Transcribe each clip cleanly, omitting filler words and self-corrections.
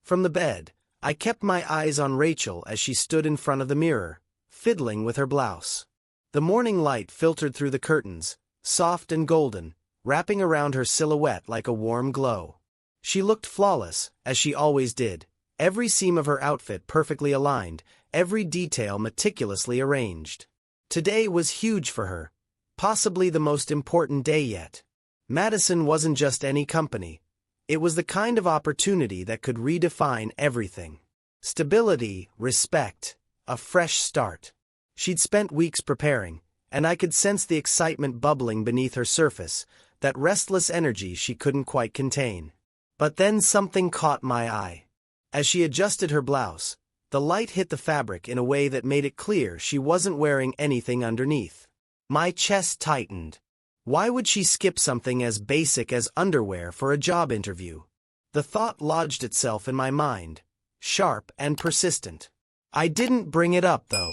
From the bed, I kept my eyes on Rachel as she stood in front of the mirror, fiddling with her blouse. The morning light filtered through the curtains, soft and golden, wrapping around her silhouette like a warm glow. She looked flawless, as she always did, every seam of her outfit perfectly aligned, every detail meticulously arranged. Today was huge for her, possibly the most important day yet. Madison wasn't just any company. It was the kind of opportunity that could redefine everything. Stability, respect, a fresh start. She'd spent weeks preparing, and I could sense the excitement bubbling beneath her surface, that restless energy she couldn't quite contain. But then something caught my eye. As she adjusted her blouse, the light hit the fabric in a way that made it clear she wasn't wearing anything underneath. My chest tightened. Why would she skip something as basic as underwear for a job interview? The thought lodged itself in my mind, sharp and persistent. I didn't bring it up, though.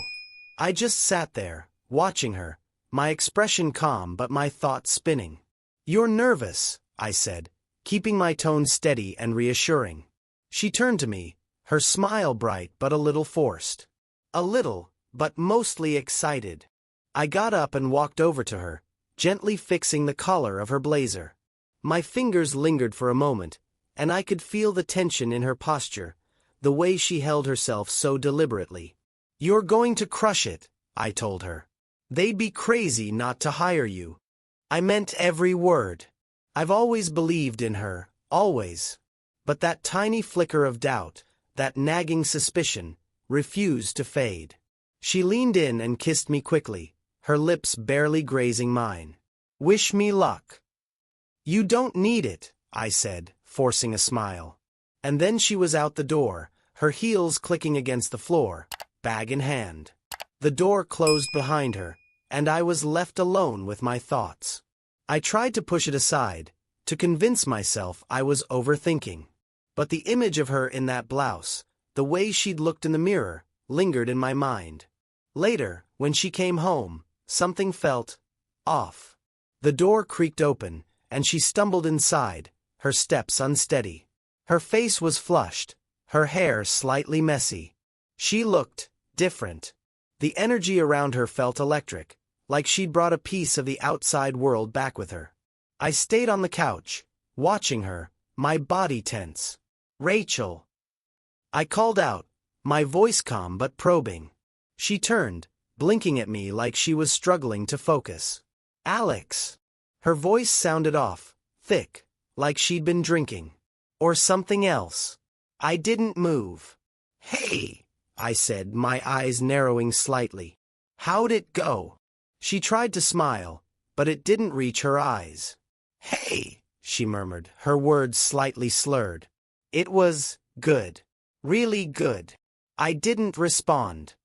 I just sat there, watching her, my expression calm but my thoughts spinning. "You're nervous," I said, keeping my tone steady and reassuring. She turned to me, her smile bright but a little forced. A little, but mostly excited. I got up and walked over to her, gently fixing the collar of her blazer. My fingers lingered for a moment, and I could feel the tension in her posture, the way she held herself so deliberately. "You're going to crush it," I told her. "They'd be crazy not to hire you." I meant every word. I've always believed in her, always. But that tiny flicker of doubt, that nagging suspicion, refused to fade. She leaned in and kissed me quickly, her lips barely grazing mine. "Wish me luck." "You don't need it," I said, forcing a smile. And then she was out the door, her heels clicking against the floor, bag in hand. The door closed behind her, and I was left alone with my thoughts. I tried to push it aside, to convince myself I was overthinking. But the image of her in that blouse, the way she'd looked in the mirror, lingered in my mind. Later, when she came home, something felt off. The door creaked open, and she stumbled inside, her steps unsteady. Her face was flushed, her hair slightly messy. She looked different. The energy around her felt electric, like she'd brought a piece of the outside world back with her. I stayed on the couch, watching her, my body tense. "Rachel!" I called out, my voice calm but probing. She turned, blinking at me like she was struggling to focus. "Alex!" Her voice sounded off, thick, like she'd been drinking. Or something else. I didn't move. "Hey!" I said, my eyes narrowing slightly. "How'd it go?" She tried to smile, but it didn't reach her eyes. "Hey!" she murmured, her words slightly slurred. "It was good. Really good." I didn't respond.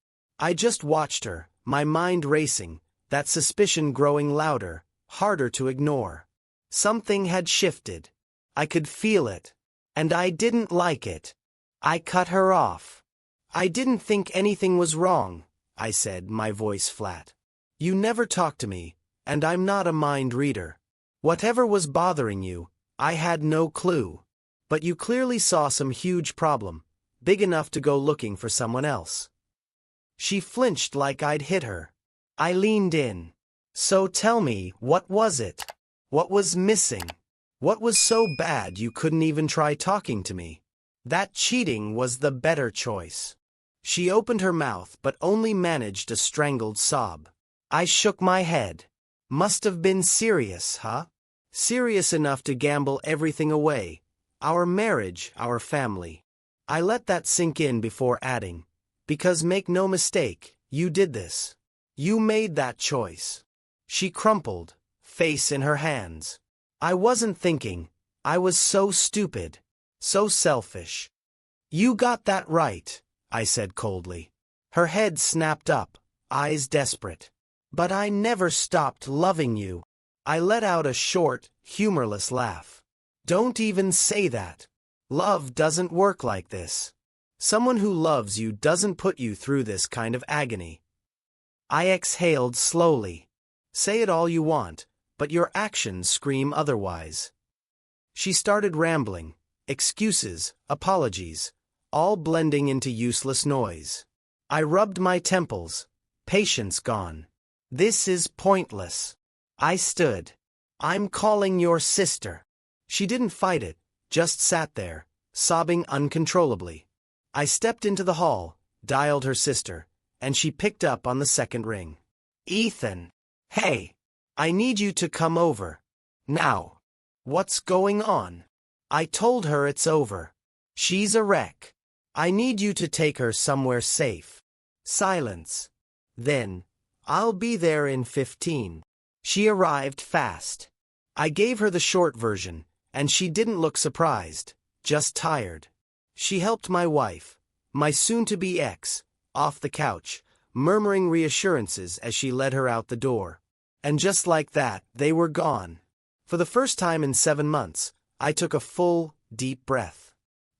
I just watched her, my mind racing, that suspicion growing louder, harder to ignore. Something had shifted. I could feel it. And I didn't like it. I cut her off. "I didn't think anything was wrong," I said, my voice flat. "You never talk to me, and I'm not a mind reader. Whatever was bothering you, I had no clue. But you clearly saw some huge problem, big enough to go looking for someone else." She flinched like I'd hit her. I leaned in. "So tell me, what was it? What was missing? What was so bad you couldn't even try talking to me?" "That cheating was the better choice." She opened her mouth but only managed a strangled sob. I shook my head. "Must have been serious, huh? Serious enough to gamble everything away. Our marriage, our family." I let that sink in before adding, "Because make no mistake, you did this. You made that choice." She crumpled, face in her hands. "I wasn't thinking. I was so stupid. So selfish." "You got that right," I said coldly. Her head snapped up, eyes desperate. "But I never stopped loving you." I let out a short, humorless laugh. "Don't even say that. Love doesn't work like this. Someone who loves you doesn't put you through this kind of agony." I exhaled slowly. "Say it all you want, but your actions scream otherwise." She started rambling, excuses, apologies, all blending into useless noise. I rubbed my temples. Patience gone. This is pointless. I stood. I'm calling your sister. She didn't fight it, just sat there, sobbing uncontrollably. I stepped into the hall, dialed her sister, and she picked up on the second ring. Ethan. Hey. I need you to come over. Now. What's going on? I told her it's over. She's a wreck. I need you to take her somewhere safe. Silence. Then, I'll be there in 15. She arrived fast. I gave her the short version, and she didn't look surprised, just tired. She helped my wife, my soon-to-be ex, off the couch, murmuring reassurances as she led her out the door. And just like that, they were gone. For the first time in 7 months, I took a full, deep breath.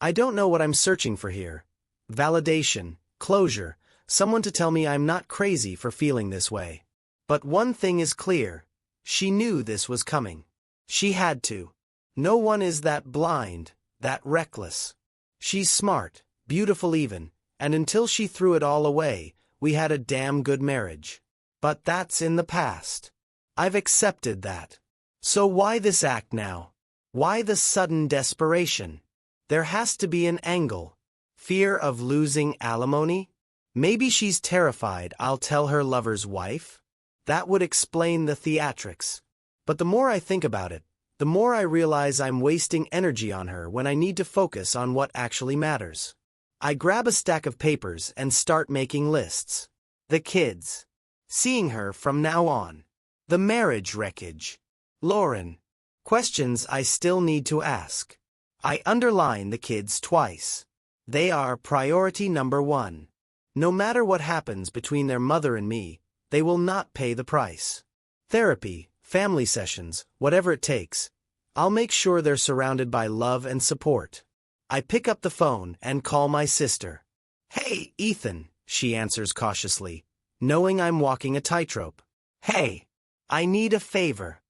I don't know what I'm searching for here. Validation, closure, someone to tell me I'm not crazy for feeling this way. But one thing is clear. She knew this was coming. She had to. No one is that blind, that reckless. She's smart, beautiful even, and until she threw it all away, we had a damn good marriage. But that's in the past. I've accepted that. So why this act now? Why the sudden desperation? There has to be an angle. Fear of losing alimony? Maybe she's terrified I'll tell her lover's wife? That would explain the theatrics. But the more I think about it, the more I realize I'm wasting energy on her when I need to focus on what actually matters. I grab a stack of papers and start making lists. The kids. Seeing her from now on. The marriage wreckage. Lauren. Questions I still need to ask. I underline the kids twice. They are priority number 1. No matter what happens between their mother and me, they will not pay the price. Therapy, family sessions, whatever it takes. I'll make sure they're surrounded by love and support. I pick up the phone and call my sister. Hey, Ethan, she answers cautiously, knowing I'm walking a tightrope. Hey, I need a favor.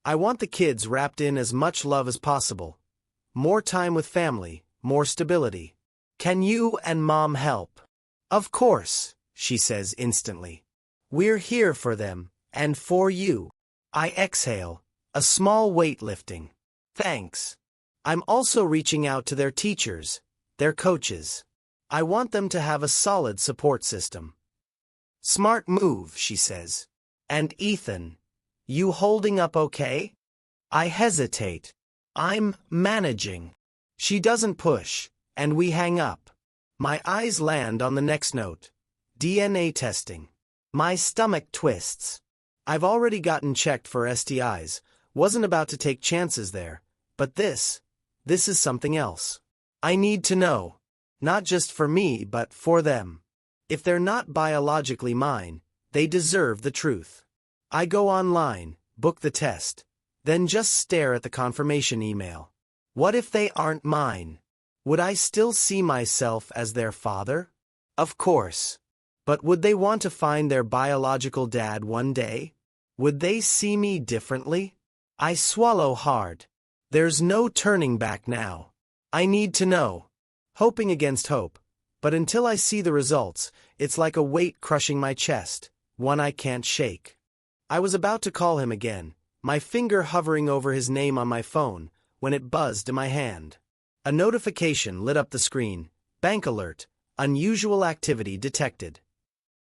I want the kids wrapped in as much love as possible. More time with family, more stability. Can you and Mom help? Of course, she says instantly. We're here for them, and for you. I exhale, a small weight lifting. Thanks. I'm also reaching out to their teachers, their coaches. I want them to have a solid support system. Smart move, she says. And Ethan, you holding up okay? I hesitate. I'm managing. She doesn't push, and we hang up. My eyes land on the next note. DNA testing. My stomach twists. I've already gotten checked for STIs, wasn't about to take chances there, but this is something else. I need to know. Not just for me, but for them. If they're not biologically mine, they deserve the truth. I go online, book the test, then just stare at the confirmation email. What if they aren't mine? Would I still see myself as their father? Of course. But would they want to find their biological dad one day? Would they see me differently? I swallow hard. There's no turning back now. I need to know. Hoping against hope. But until I see the results, it's like a weight crushing my chest, one I can't shake. I was about to call him again, my finger hovering over his name on my phone, when it buzzed in my hand. A notification lit up the screen. Bank alert. Unusual activity detected.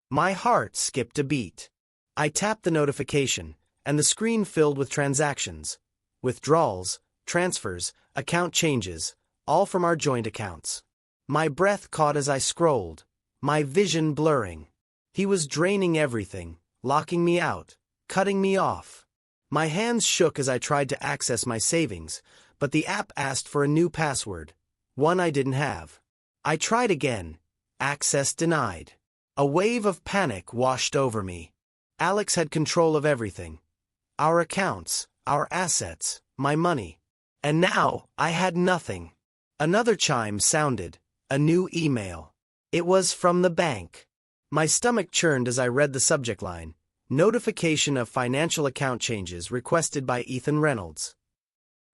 My heart skipped a beat. I tapped the notification, and the screen filled with transactions. Withdrawals, transfers, account changes, all from our joint accounts. My breath caught as I scrolled, my vision blurring. He was draining everything, locking me out, cutting me off. My hands shook as I tried to access my savings, but the app asked for a new password, one I didn't have. I tried again. Access denied. A wave of panic washed over me. Alex had control of everything. Our accounts, our assets, my money. And now, I had nothing. Another chime sounded, a new email. It was from the bank. My stomach churned as I read the subject line, notification of financial account changes requested by Ethan Reynolds.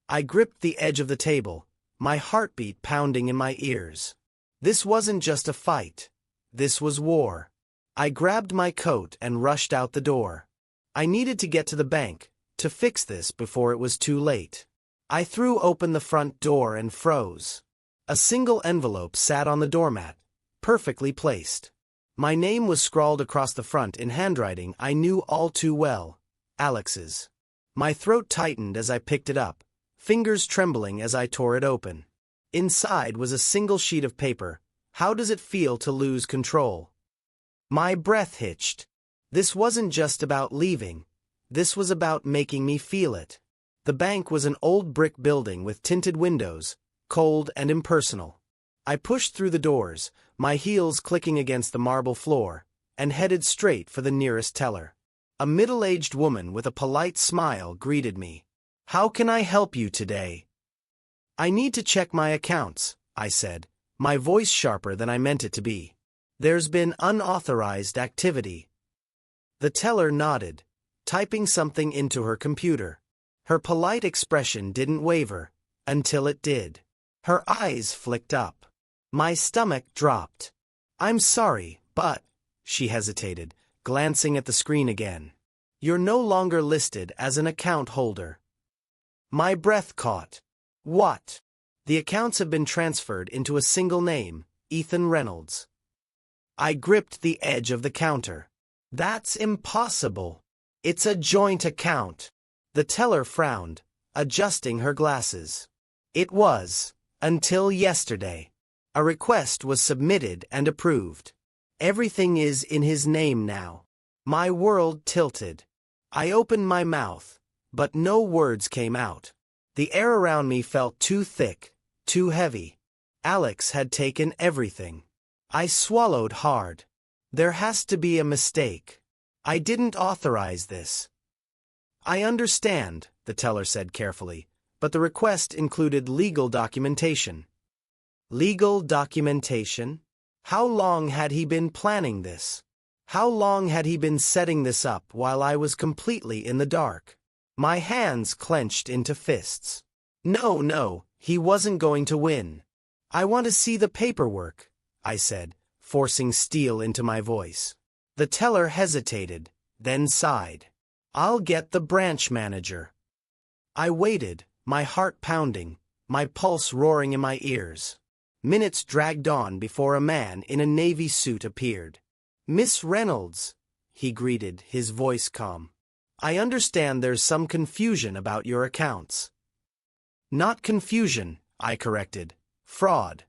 I gripped the edge of the table, my heartbeat pounding in my ears. This wasn't just a fight. This was war. I grabbed my coat and rushed out the door. I needed to get to the bank, to fix this before it was too late. I threw open the front door and froze. A single envelope sat on the doormat, perfectly placed. My name was scrawled across the front in handwriting I knew all too well, Alex's. My throat tightened as I picked it up, fingers trembling as I tore it open. Inside was a single sheet of paper. How does it feel to lose control? My breath hitched. This wasn't just about leaving. This was about making me feel it. The bank was an old brick building with tinted windows, cold and impersonal. I pushed through the doors, my heels clicking against the marble floor, and headed straight for the nearest teller. A middle-aged woman with a polite smile greeted me. "How can I help you today?" "I need to check my accounts," I said, my voice sharper than I meant it to be. "There's been unauthorized activity." The teller nodded, typing something into her computer. Her polite expression didn't waver, until it did. Her eyes flicked up. My stomach dropped. "I'm sorry, but," she hesitated, glancing at the screen again. "You're no longer listed as an account holder." My breath caught. "What?" "The accounts have been transferred into a single name, Ethan Reynolds." I gripped the edge of the counter. "That's impossible. It's a joint account." The teller frowned, adjusting her glasses. "It was, until yesterday. A request was submitted and approved. Everything is in his name now." My world tilted. I opened my mouth, but no words came out. The air around me felt too thick, too heavy. Alex had taken everything. I swallowed hard. There has to be a mistake. I didn't authorize this. "I understand," the teller said carefully, "but the request included legal documentation." Legal documentation? How long had he been planning this? How long had he been setting this up while I was completely in the dark? My hands clenched into fists. No, he wasn't going to win. "I want to see the paperwork," I said, forcing steel into my voice. The teller hesitated, then sighed. "I'll get the branch manager." I waited, my heart pounding, my pulse roaring in my ears. Minutes dragged on before a man in a navy suit appeared. "Miss Reynolds," he greeted, his voice calm. "I understand there's some confusion about your accounts." "Not confusion," I corrected. "Fraud."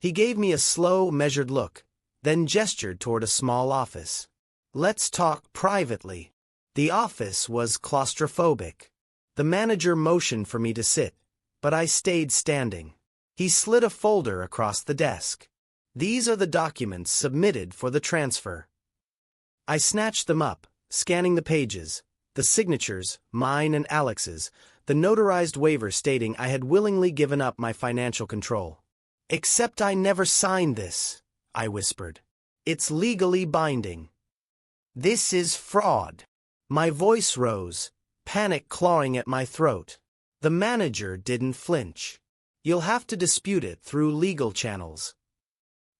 He gave me a slow, measured look, then gestured toward a small office. "Let's talk privately." The office was claustrophobic. The manager motioned for me to sit, but I stayed standing. He slid a folder across the desk. "These are the documents submitted for the transfer." I snatched them up, scanning the pages, the signatures, mine and Alex's, the notarized waiver stating I had willingly given up my financial control. "Except I never signed this," I whispered. "It's legally binding." "This is fraud." My voice rose, panic clawing at my throat. The manager didn't flinch. "You'll have to dispute it through legal channels."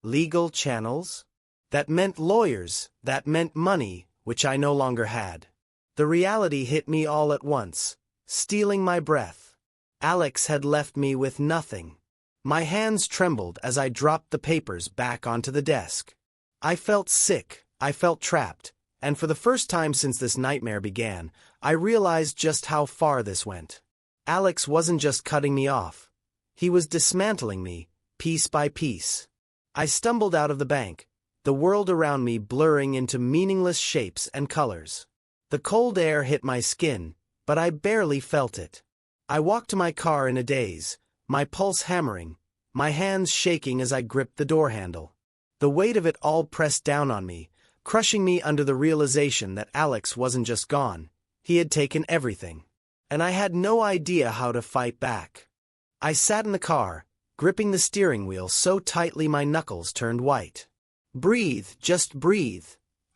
Legal channels? That meant lawyers, that meant money, which I no longer had. The reality hit me all at once, stealing my breath. Alex had left me with nothing. My hands trembled as I dropped the papers back onto the desk. I felt sick, I felt trapped, and for the first time since this nightmare began, I realized just how far this went. Alex wasn't just cutting me off. He was dismantling me, piece by piece. I stumbled out of the bank, the world around me blurring into meaningless shapes and colors. The cold air hit my skin, but I barely felt it. I walked to my car in a daze, my pulse hammering, my hands shaking as I gripped the door handle. The weight of it all pressed down on me, crushing me under the realization that Alex wasn't just gone, he had taken everything. And I had no idea how to fight back. I sat in the car, gripping the steering wheel so tightly my knuckles turned white. "Breathe, just breathe,"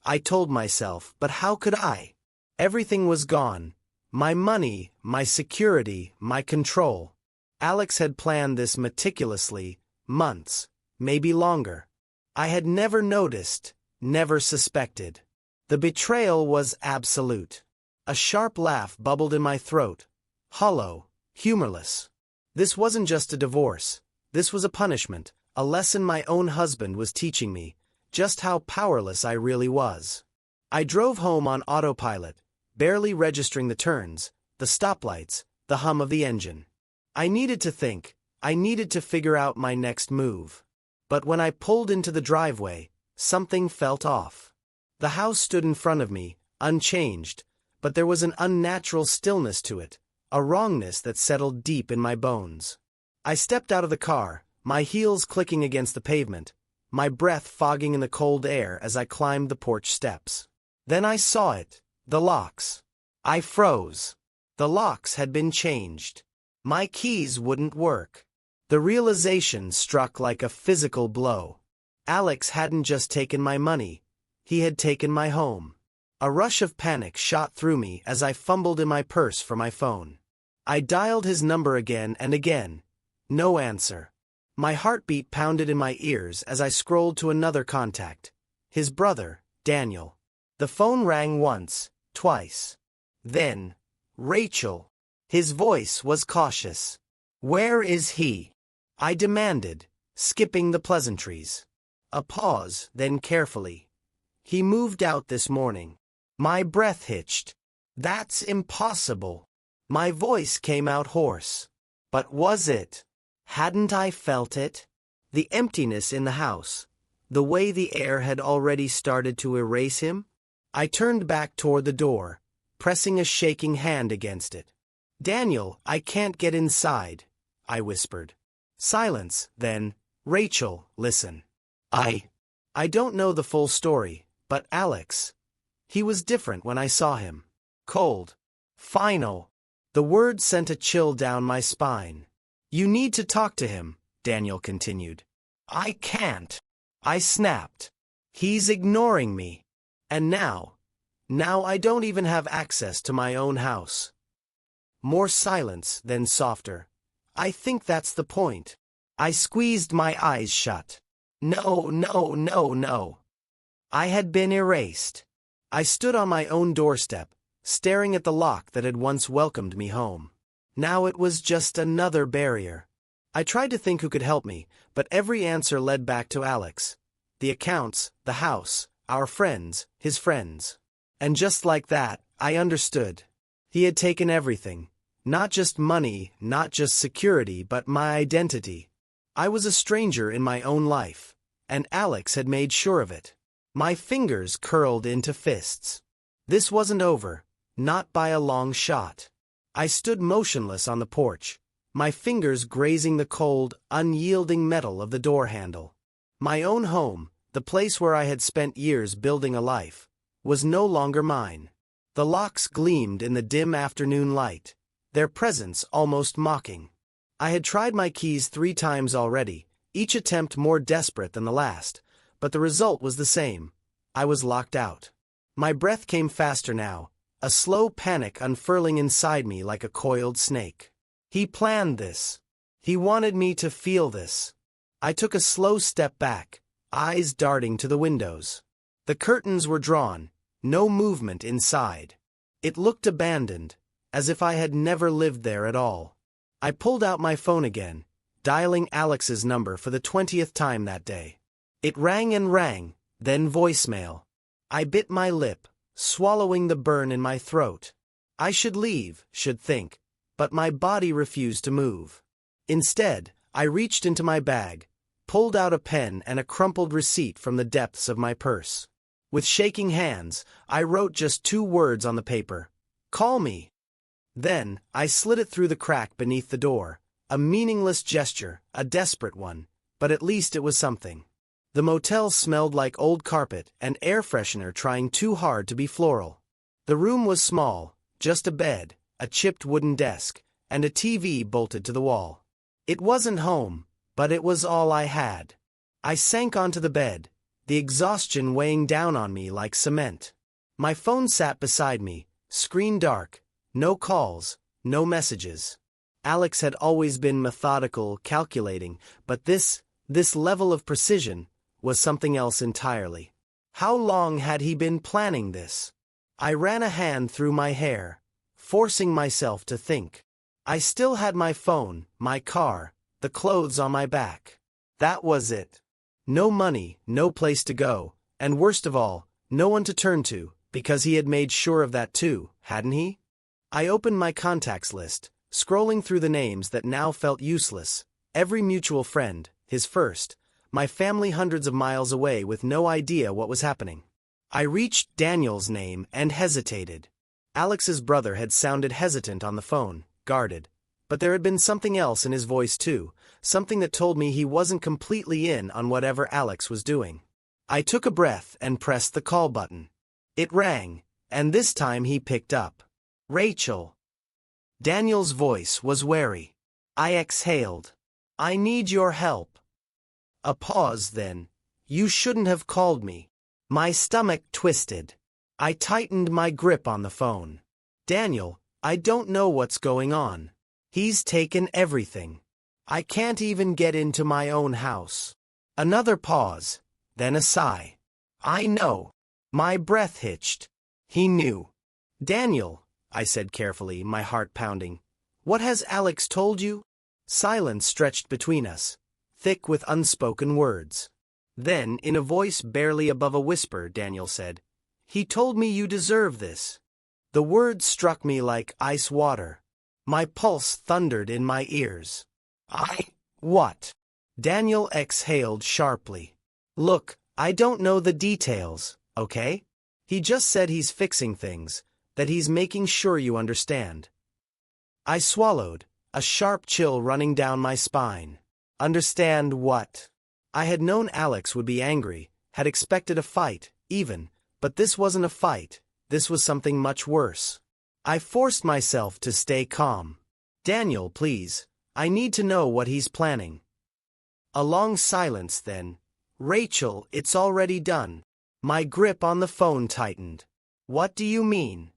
I told myself, but how could I? Everything was gone. My money, my security, my control. Alex had planned this meticulously, months, maybe longer. I had never noticed, never suspected. The betrayal was absolute. A sharp laugh bubbled in my throat, hollow, humorless. This wasn't just a divorce. This was a punishment, a lesson my own husband was teaching me, just how powerless I really was. I drove home on autopilot, barely registering the turns, the stoplights, the hum of the engine. I needed to think. I needed to figure out my next move. But when I pulled into the driveway, something felt off. The house stood in front of me, unchanged, but there was an unnatural stillness to it, a wrongness that settled deep in my bones. I stepped out of the car, my heels clicking against the pavement, my breath fogging in the cold air as I climbed the porch steps. Then I saw it, the locks. I froze. The locks had been changed. My keys wouldn't work. The realization struck like a physical blow. Alex hadn't just taken my money, he had taken my home. A rush of panic shot through me as I fumbled in my purse for my phone. I dialed his number again and again. No answer. My heartbeat pounded in my ears as I scrolled to another contact. His brother, Daniel. The phone rang once, twice. Then, Rachel. His voice was cautious. "Where is he?" I demanded, skipping the pleasantries. A pause, then carefully. "He moved out this morning." My breath hitched. "That's impossible." My voice came out hoarse. But was it? Hadn't I felt it? The emptiness in the house. The way the air had already started to erase him? I turned back toward the door, pressing a shaking hand against it. "Daniel, I can't get inside," I whispered. Silence, then, "Rachel, listen. I don't know the full story, but Alex. He was different when I saw him. Cold. Final." The word sent a chill down my spine. "You need to talk to him," Daniel continued. "I can't." I snapped. "He's ignoring me. And now I don't even have access to my own house." More silence, then softer. "I think that's the point." I squeezed my eyes shut. No, no, no, no. I had been erased. I stood on my own doorstep, staring at the lock that had once welcomed me home. Now it was just another barrier. I tried to think who could help me, but every answer led back to Alex. The accounts, the house, our friends, his friends. And just like that, I understood. He had taken everything. Not just money, not just security, but my identity. I was a stranger in my own life, and Alex had made sure of it. My fingers curled into fists. This wasn't over, not by a long shot. I stood motionless on the porch, my fingers grazing the cold, unyielding metal of the door handle. My own home, the place where I had spent years building a life, was no longer mine. The locks gleamed in the dim afternoon light, their presence almost mocking. I had tried my keys 3 times already, each attempt more desperate than the last, but the result was the same. I was locked out. My breath came faster now, a slow panic unfurling inside me like a coiled snake. He planned this. He wanted me to feel this. I took a slow step back, eyes darting to the windows. The curtains were drawn, no movement inside. It looked abandoned, as if I had never lived there at all. I pulled out my phone again, dialing Alex's number for the 20th time that day. It rang and rang, then voicemail. I bit my lip, swallowing the burn in my throat. I should leave, should think, but my body refused to move. Instead, I reached into my bag, pulled out a pen and a crumpled receipt from the depths of my purse. With shaking hands, I wrote just 2 words on the paper. "Call me." Then, I slid it through the crack beneath the door, a meaningless gesture, a desperate one, but at least it was something. The motel smelled like old carpet and air freshener trying too hard to be floral. The room was small, just a bed, a chipped wooden desk, and a TV bolted to the wall. It wasn't home, but it was all I had. I sank onto the bed, the exhaustion weighing down on me like cement. My phone sat beside me, screen dark. No calls, no messages. Alex had always been methodical, calculating, but this This level of precision was something else entirely. How long had he been planning this? I ran a hand through my hair, forcing myself to think. I still had my phone, my car, the clothes on my back. That was it. No money, no place to go, and worst of all, no one to turn to, because he had made sure of that too, hadn't he? I opened my contacts list, scrolling through the names that now felt useless. Every mutual friend, his first, my family hundreds of miles away with no idea what was happening. I reached Daniel's name and hesitated. Alex's brother had sounded hesitant on the phone, guarded. But there had been something else in his voice too, something that told me he wasn't completely in on whatever Alex was doing. I took a breath and pressed the call button. It rang, and this time he picked up. Rachel. Daniel's voice was wary. I exhaled. I need your help. A pause then. You shouldn't have called me. My stomach twisted. I tightened my grip on the phone. Daniel, I don't know what's going on. He's taken everything. I can't even get into my own house. Another pause, then a sigh. I know. My breath hitched. He knew. Daniel, I said carefully, my heart pounding. What has Alex told you? Silence stretched between us, thick with unspoken words. Then, in a voice barely above a whisper, Daniel said, He told me you deserve this. The words struck me like ice water. My pulse thundered in my ears. What? Daniel exhaled sharply. Look, I don't know the details, okay? He just said he's fixing things, that he's making sure you understand. I swallowed, a sharp chill running down my spine. Understand what? I had known Alex would be angry, had expected a fight, even, but this wasn't a fight, this was something much worse. I forced myself to stay calm. Daniel, please, I need to know what he's planning. A long silence then. Rachel, it's already done. My grip on the phone tightened. What do you mean?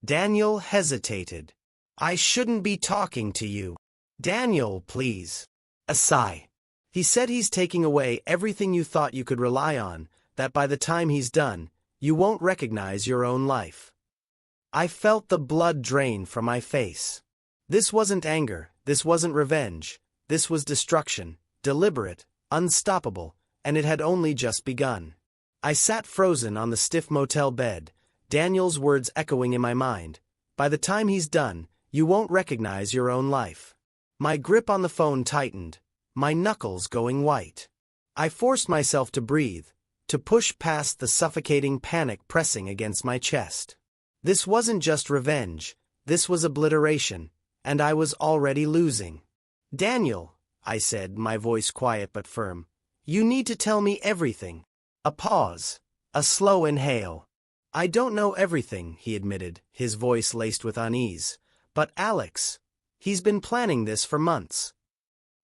Daniel hesitated. I shouldn't be talking to you. Daniel, please. A sigh. He said he's taking away everything you thought you could rely on, that by the time he's done, you won't recognize your own life. I felt the blood drain from my face. This wasn't anger, this wasn't revenge, this was destruction, deliberate, unstoppable, and it had only just begun. I sat frozen on the stiff motel bed, Daniel's words echoing in my mind. By the time he's done, you won't recognize your own life. My grip on the phone tightened, my knuckles going white. I forced myself to breathe, to push past the suffocating panic pressing against my chest. This wasn't just revenge, this was obliteration, and I was already losing. Daniel, I said, my voice quiet but firm, you need to tell me everything. A pause, a slow inhale. I don't know everything, he admitted, his voice laced with unease. But Alex, he's been planning this for months.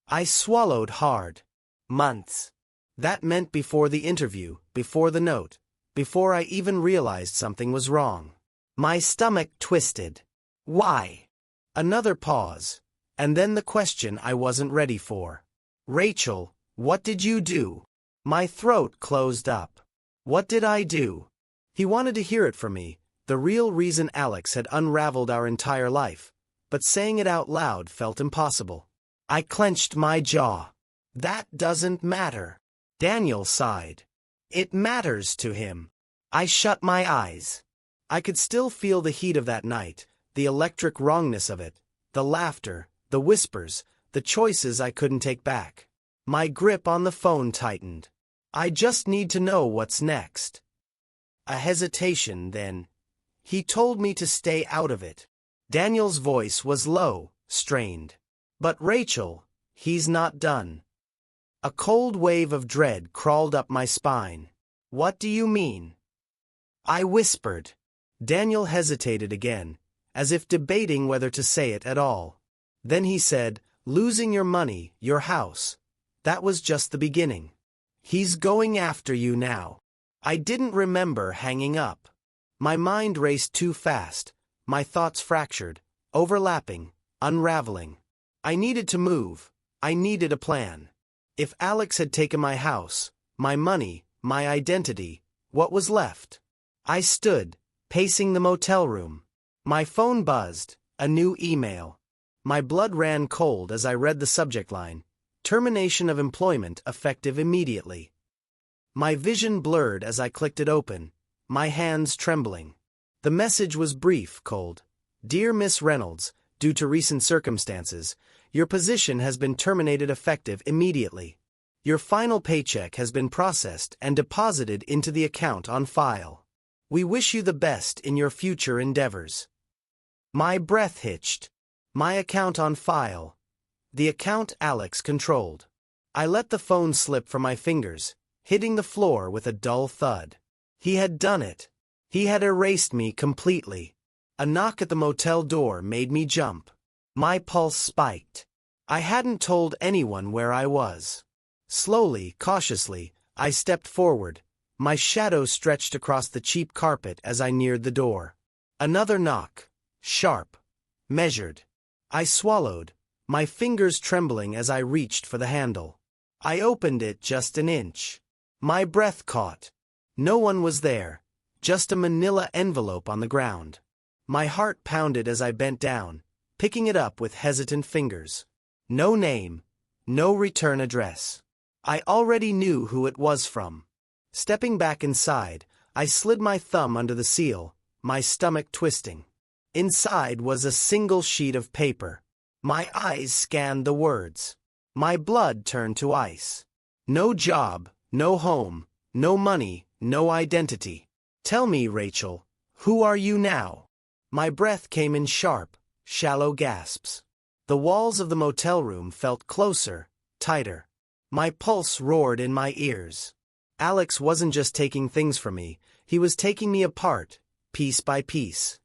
I swallowed hard. Months. That meant before the interview, before the note, before I even realized something was wrong. My stomach twisted. Why? Another pause, and then the question I wasn't ready for. Rachel, what did you do? My throat closed up. What did I do? He wanted to hear it from me, the real reason Alex had unraveled our entire life, but saying it out loud felt impossible. I clenched my jaw. That doesn't matter. Daniel sighed. It matters to him. I shut my eyes. I could still feel the heat of that night, the electric wrongness of it, the laughter, the whispers, the choices I couldn't take back. My grip on the phone tightened. I just need to know what's next. A hesitation, then. He told me to stay out of it. Daniel's voice was low, strained. But Rachel, he's not done. A cold wave of dread crawled up my spine. What do you mean? I whispered. Daniel hesitated again, as if debating whether to say it at all. Then he said, losing your money, your house. That was just the beginning. He's going after you now. I didn't remember hanging up. My mind raced too fast, my thoughts fractured, overlapping, unraveling. I needed to move. I needed a plan. If Alex had taken my house, my money, my identity, what was left? I stood, pacing the motel room. My phone buzzed, a new email. My blood ran cold as I read the subject line, termination of employment effective immediately. My vision blurred as I clicked it open, my hands trembling. The message was brief, cold. Dear Miss Reynolds, due to recent circumstances, your position has been terminated effective immediately. Your final paycheck has been processed and deposited into the account on file. We wish you the best in your future endeavors. My breath hitched. My account on file. The account Alex controlled. I let the phone slip from my fingers, hitting the floor with a dull thud. He had done it. He had erased me completely. A knock at the motel door made me jump. My pulse spiked. I hadn't told anyone where I was. Slowly, cautiously, I stepped forward. My shadow stretched across the cheap carpet as I neared the door. Another knock. Sharp. Measured. I swallowed, my fingers trembling as I reached for the handle. I opened it just an inch. My breath caught. No one was there, just a manila envelope on the ground. My heart pounded as I bent down, picking it up with hesitant fingers. No name, no return address. I already knew who it was from. Stepping back inside, I slid my thumb under the seal, my stomach twisting. Inside was a single sheet of paper. My eyes scanned the words. My blood turned to ice. No job, no home, no money, no identity. Tell me, Rachel, who are you now? My breath came in sharp, shallow gasps. The walls of the motel room felt closer, tighter. My pulse roared in my ears. Alex wasn't just taking things from me, he was taking me apart, piece by piece.